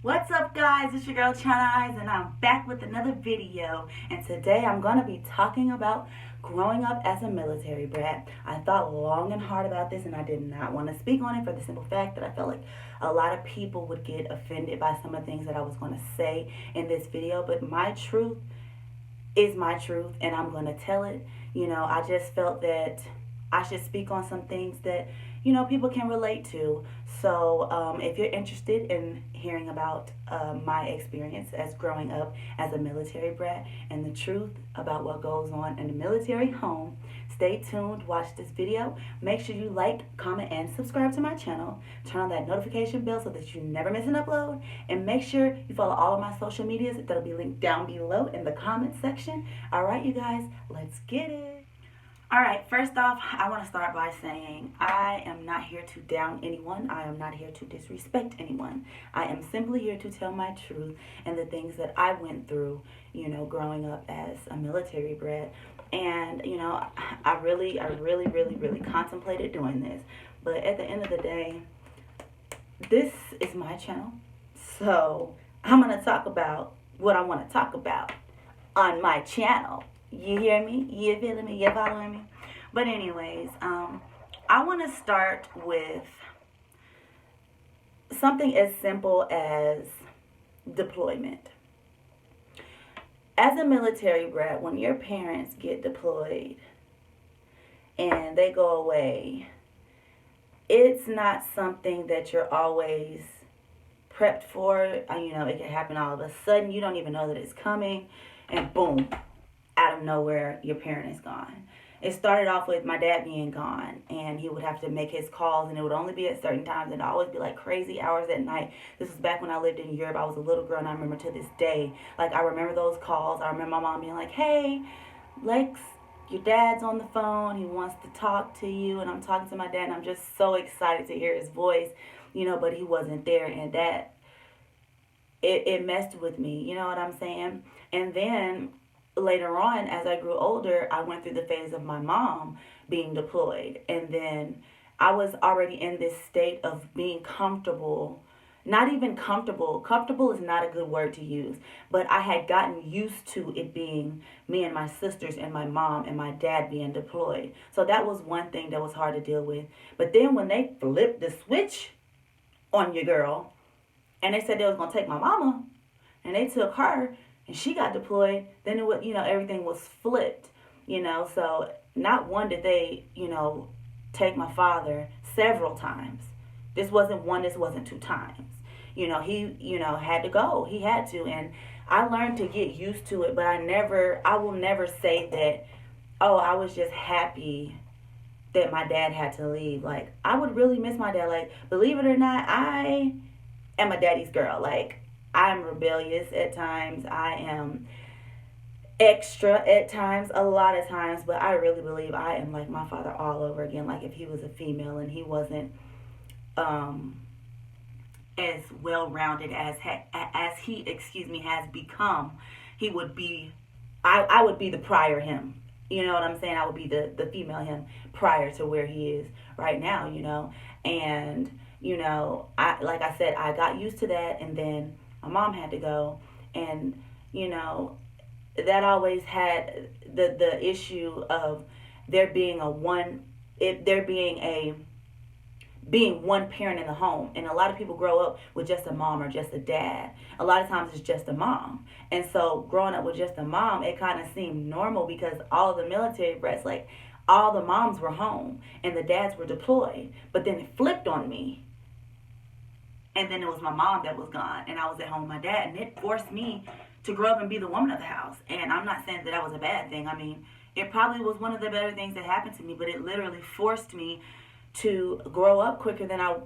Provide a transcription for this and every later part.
What's up, guys? It's your girl China Eyes, and I'm back with another video. And today I'm going to be talking about growing up as a military brat. I thought long and hard about this, and I did not want to speak on it for the simple fact that I felt like a lot of people would get offended by some of the things that I was going to say in this video. But my truth is my truth, and I'm going to tell it. I just felt that I should speak on some things that people can relate to. So if you're interested in hearing about my experience as growing up as a military brat and the truth about what goes on in the military home, stay tuned, watch this video. Make sure you like, comment, and subscribe to my channel. Turn on that notification bell so that you never miss an upload. And make sure you follow all of my social medias that'll be linked down below in the comment section. Alright, you guys, let's get it. Alright, first off, I want to start by saying I am not here to down anyone. I am not here to disrespect anyone. I am simply here to tell my truth and the things that I went through, growing up as a military brat. And, I really contemplated doing this. But at the end of the day, this is my channel. So I'm going to talk about what I want to talk about on my channel. You hear me? You feeling me? You following me? But anyways, I want to start with something as simple as deployment. As a military brat, when your parents get deployed and they go away, it's not something that you're always prepped for. It can happen all of a sudden. You don't even know that it's coming, and boom, out of nowhere, your parent is gone. It started off with my dad being gone, and he would have to make his calls, and it would only be at certain times, and it'd always be like crazy hours at night. This was back when I lived in Europe. I was a little girl, and I remember to this day, I remember those calls. I remember my mom being like, "Hey, Lex, your dad's on the phone. He wants to talk to you." And I'm talking to my dad, and I'm just so excited to hear his voice, but he wasn't there, and that, it messed with me, you know what I'm saying? And then later on, as I grew older, I went through the phase of my mom being deployed. And then I was already in this state of being comfortable. Not even comfortable. Comfortable is not a good word to use. But I had gotten used to it being me and my sisters and my mom and my dad being deployed. So that was one thing that was hard to deal with. But then when they flipped the switch on your girl, and they said they was going to take my mama, and they took her, and she got deployed, then it was, everything was flipped, So not one did they, take my father, several times. This wasn't one, this wasn't two times. He, had to go. He had to. And I learned to get used to it, but I will never say that, oh, I was just happy that my dad had to leave. I would really miss my dad. Believe it or not, I am a daddy's girl. I'm rebellious at times. I am extra at times, a lot of times, but I really believe I am like my father all over again. If he was a female and he wasn't as well-rounded as he has become, he would be, I would be the prior him. You know what I'm saying? I would be the female him prior to where he is right now, And, I like I said, I got used to that, and then my mom had to go, and that always had the issue of there being being one parent in the home. And a lot of people grow up with just a mom or just a dad. A lot of times it's just a mom. And so growing up with just a mom, it kind of seemed normal because all of the military brats, all the moms were home and the dads were deployed. But then it flipped on me. And then it was my mom that was gone, and I was at home with my dad, and it forced me to grow up and be the woman of the house. And I'm not saying that was a bad thing. I mean, it probably was one of the better things that happened to me, but it literally forced me to grow up quicker than I,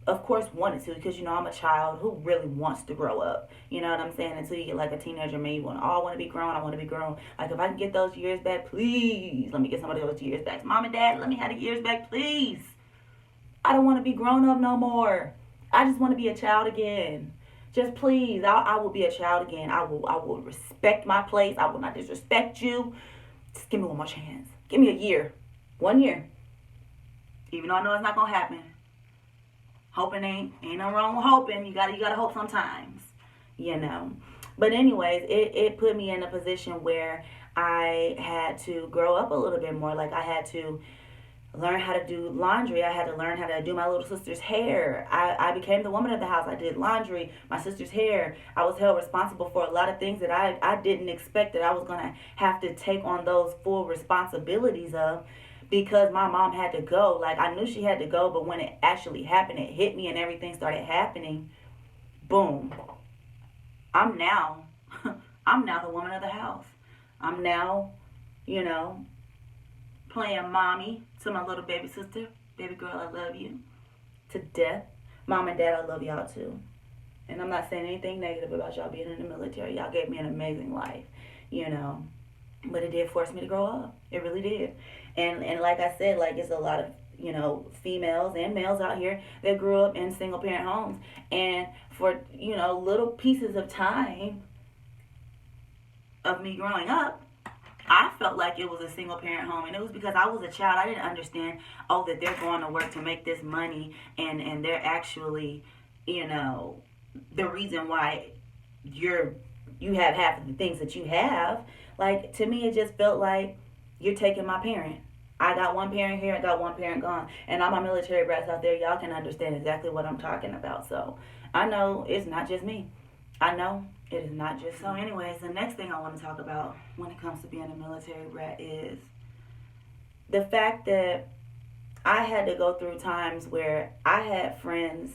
of course wanted to, because, I'm a child who really wants to grow up. You know what I'm saying? Until you get a teenager, man, you all want to be grown. I want to be grown. If I can get those years back, please, let me get some of those years back. Mom and Dad, let me have the years back, please. I don't want to be grown up no more. I just want to be a child again. Just please, I will be a child again. I will respect my place. I will not disrespect you. Just give me one more chance. Give me a year. 1 year. Even though I know it's not going to happen. Hoping ain't no wrong with hoping. You gotta hope sometimes, you know. But anyways, it put me in a position where I had to grow up a little bit more. Like I had to learn how to do laundry. I had to learn how to do my little sister's hair. I became the woman of the house. I did laundry, my sister's hair. I was held responsible for a lot of things that I didn't expect that I was going to have to take on those full responsibilities of, because my mom had to go. Like, I knew she had to go, but when it actually happened, it hit me and everything started happening. Boom. I'm now, I'm now the woman of the house. I'm now, you know, playing mommy to my little baby sister. Baby girl, I love you to death. Mom and dad, I love y'all too. And I'm not saying anything negative about y'all being in the military. Y'all gave me an amazing life, you know. But it did force me to grow up. It really did. And like I said, like, it's a lot of, you know, females and males out here that grew up in single parent homes. And for, you know, little pieces of time of me growing up, I felt like it was a single parent home, and it was because I was a child. I didn't understand, oh, that they're going to work to make this money, and they're actually, you know, the reason why you have half of the things that you have. Like, to me, it just felt like you're taking my parent. I got one parent here, I got one parent gone. And all my military brats out there, y'all can understand exactly what I'm talking about. So I know it's not just me. I know it is not just. So anyways, the next thing I want to talk about when it comes to being a military brat is the fact that I had to go through times where I had friends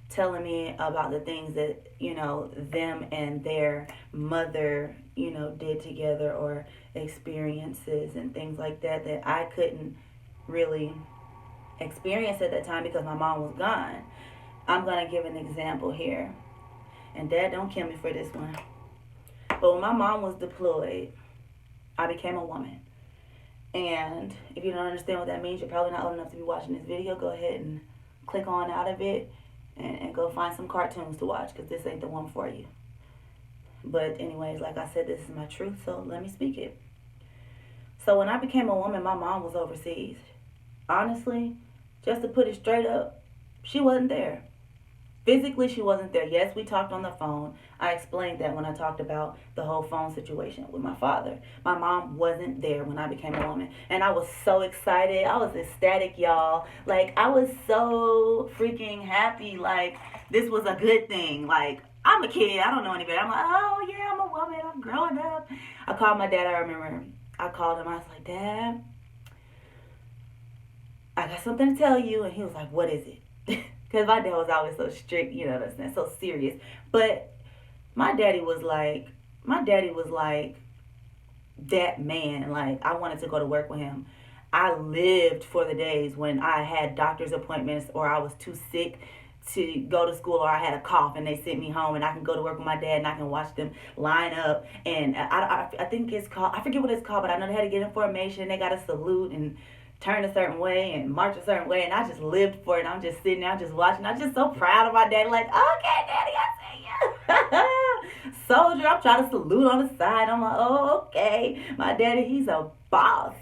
telling me about the things that, you know, them and their mother, you know, did together, or experiences and things like that that I couldn't really experience at that time because my mom was gone. I'm going to give an example here. And Dad, don't kill me for this one. But when my mom was deployed, I became a woman. And if you don't understand what that means, you're probably not old enough to be watching this video. Go ahead and click on out of it and go find some cartoons to watch, because this ain't the one for you. But anyways, like I said, this is my truth, so let me speak it. So when I became a woman, my mom was overseas. Honestly, just to put it straight up, she wasn't there. Physically, she wasn't there. Yes, we talked on the phone. I explained that when I talked about the whole phone situation with my father. My mom wasn't there when I became a woman. And I was so excited. I was ecstatic, y'all. Like, I was so freaking happy. Like, this was a good thing. Like, I'm a kid. I don't know any better. I'm like, oh, yeah, I'm a woman. I'm growing up. I called my dad. I remember I called him. I was like, Dad, I got something to tell you. And he was like, what is it? Because my dad was always so strict, you know what I'm saying, so serious. But my daddy was like that man. Like, I wanted to go to work with him. I lived for the days when I had doctor's appointments, or I was too sick to go to school, or I had a cough and they sent me home, and I can go to work with my dad and I can watch them line up. And I think it's called, I forget what it's called, but I know they had to get in formation. They got to salute and turn a certain way and march a certain way, and I just lived for it. I'm just sitting there, I'm just watching. I'm just so proud of my daddy. Like, okay, Daddy, I see you. Soldier, I'm trying to salute on the side. I'm like, oh, okay. My daddy, he's a boss.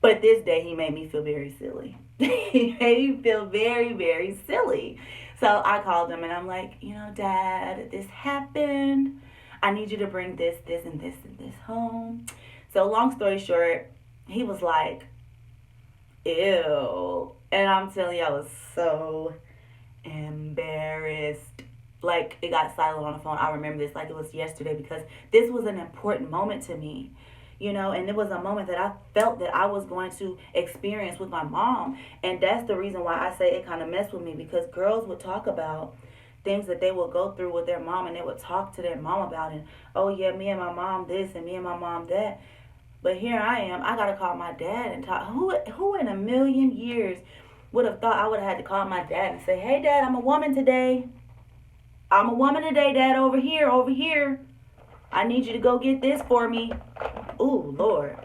But this day, he made me feel very silly. He made me feel very, very silly. So I called him, and I'm like, you know, Dad, this happened. I need you to bring this, this, and this, and this home. So long story short, he was like, ew. And I'm telling you, I was so embarrassed. Like, it got silent on the phone. I remember this like it was yesterday, because this was an important moment to me, you know, and it was a moment that I felt that I was going to experience with my mom. And that's the reason why I say it kind of messed with me, because girls would talk about things that they would go through with their mom, and they would talk to their mom about it. Oh yeah, me and my mom this, and me and my mom that. But here I am. I got to call my dad and talk. Who in a million years would have thought I would have had to call my dad and say, hey, Dad, I'm a woman today. I'm a woman today, Dad, over here, over here. I need you to go get this for me. Ooh, Lord.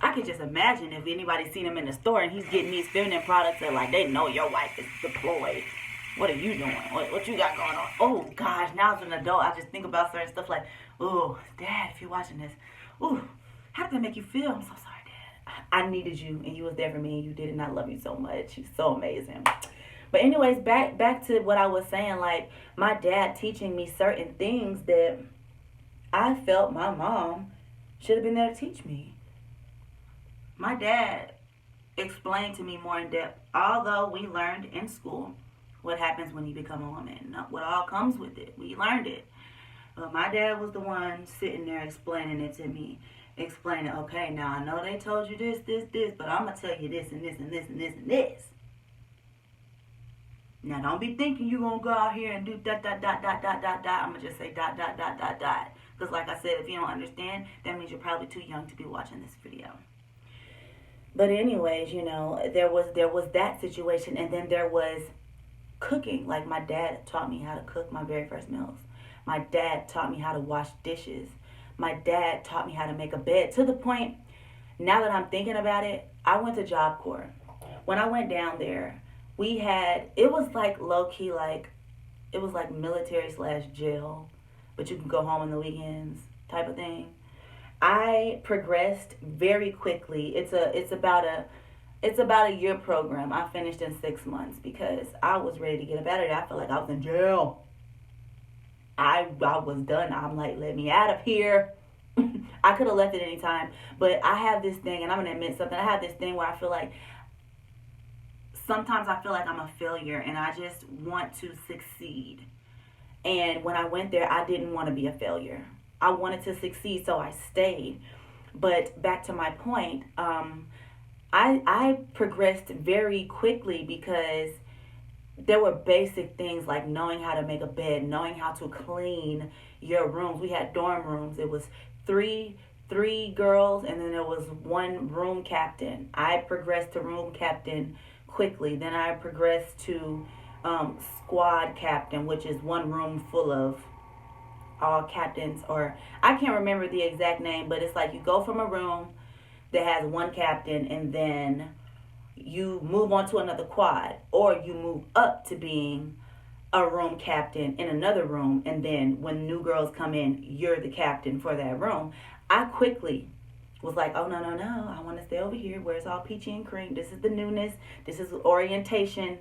I could just imagine if anybody seen him in the store and he's getting these feminine products that, like, they know your wife is deployed. What are you doing? What you got going on? Oh, gosh, now as an adult, I just think about certain stuff like, oh, Dad, if you're watching this, ooh, how did that make you feel? I'm so sorry, Dad. I needed you, and you was there for me, and you did, and I love you so much. You're so amazing. But anyways, back to what I was saying, like my dad teaching me certain things that I felt my mom should have been there to teach me. My dad explained to me more in depth, although we learned in school what happens when you become a woman, what all comes with it. We learned it. But my dad was the one sitting there explaining it to me. Explaining, okay, now I know they told you this, but I'm going to tell you this and this and this and this and this. Now, don't be thinking you're going to go out here and do dot, dot, dot, dot, dot, dot, dot. I'm going to just say dot, dot, dot, dot, dot. Because like I said, if you don't understand, that means you're probably too young to be watching this video. But anyways, you know, there was that situation. And then there was cooking. Like my dad taught me how to cook my very first meals. My dad taught me how to wash dishes. My dad taught me how to make a bed. To the point, now that I'm thinking about it, I went to Job Corps. When I went down there, it was like low-key, like, it was like military/jail, but you can go home on the weekends type of thing. I progressed very quickly. It's about a year program. I finished in 6 months because I was ready to get up out of there. I felt like I was in jail. I was done. I'm like, let me out of here. I could have left at any time, but I have this thing, and I'm gonna admit something. I have this thing where I feel like sometimes I feel like I'm a failure, and I just want to succeed. And when I went there, I didn't want to be a failure. I wanted to succeed, so I stayed. But back to my point, I progressed very quickly because there were basic things like knowing how to make a bed, knowing how to clean your rooms. We had dorm rooms. It was three girls, and then there was one room captain. I progressed to room captain quickly. Then I progressed to squad captain, which is one room full of all captains, or I can't remember the exact name, but it's like you go from a room that has one captain, and then you move on to another quad, or you move up to being a room captain in another room, and then when new girls come in, you're the captain for that room. I quickly was like, oh, no, I want to stay over here where it's all peachy and cream. This is the newness. This is orientation,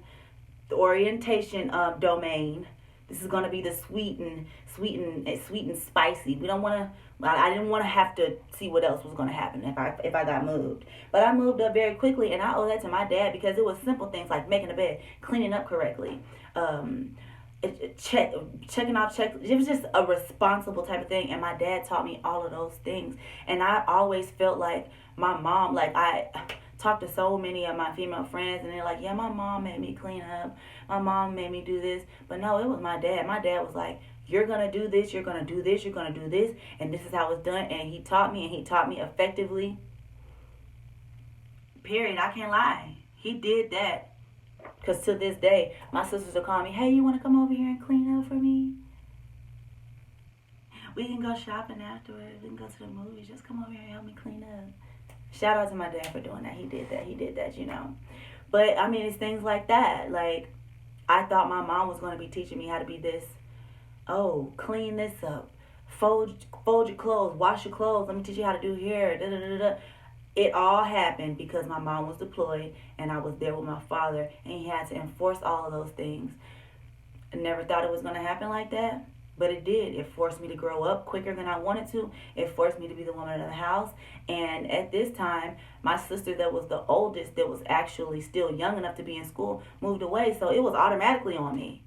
the orientation domain. This is going to be the sweet and spicy. We don't want to, I didn't want to have to see what else was going to happen if I got moved. But I moved up very quickly, and I owe that to my dad because it was simple things like making a bed, cleaning up correctly, checking off checks. It was just a responsible type of thing, and my dad taught me all of those things. And I always felt like my mom, like I talked to so many of my female friends, and they're like, yeah, my mom made me clean up, my mom made me do this. But no, it was my dad. My dad was like, you're gonna do this, you're gonna do this, you're gonna do this, and this is how it's done. And he taught me, and he taught me effectively, period. I can't lie, he did that. Because to this day, my sisters will call me, hey, you want to come over here and clean up for me? We can go shopping afterwards. We can go to the movies. Just come over here and help me clean up. Shout out to my dad for doing that. He did that, you know. But, I mean, it's things like that. Like, I thought my mom was going to be teaching me how to be this. Oh, clean this up. Fold your clothes. Wash your clothes. Let me teach you how to do hair. Da, da, da, da. It all happened because my mom was deployed and I was there with my father, and he had to enforce all of those things. I never thought it was going to happen like that, but it did. It forced me to grow up quicker than I wanted to. It forced me to be the woman of the house. And at this time, my sister that was the oldest, that was actually still young enough to be in school, moved away. So it was automatically on me.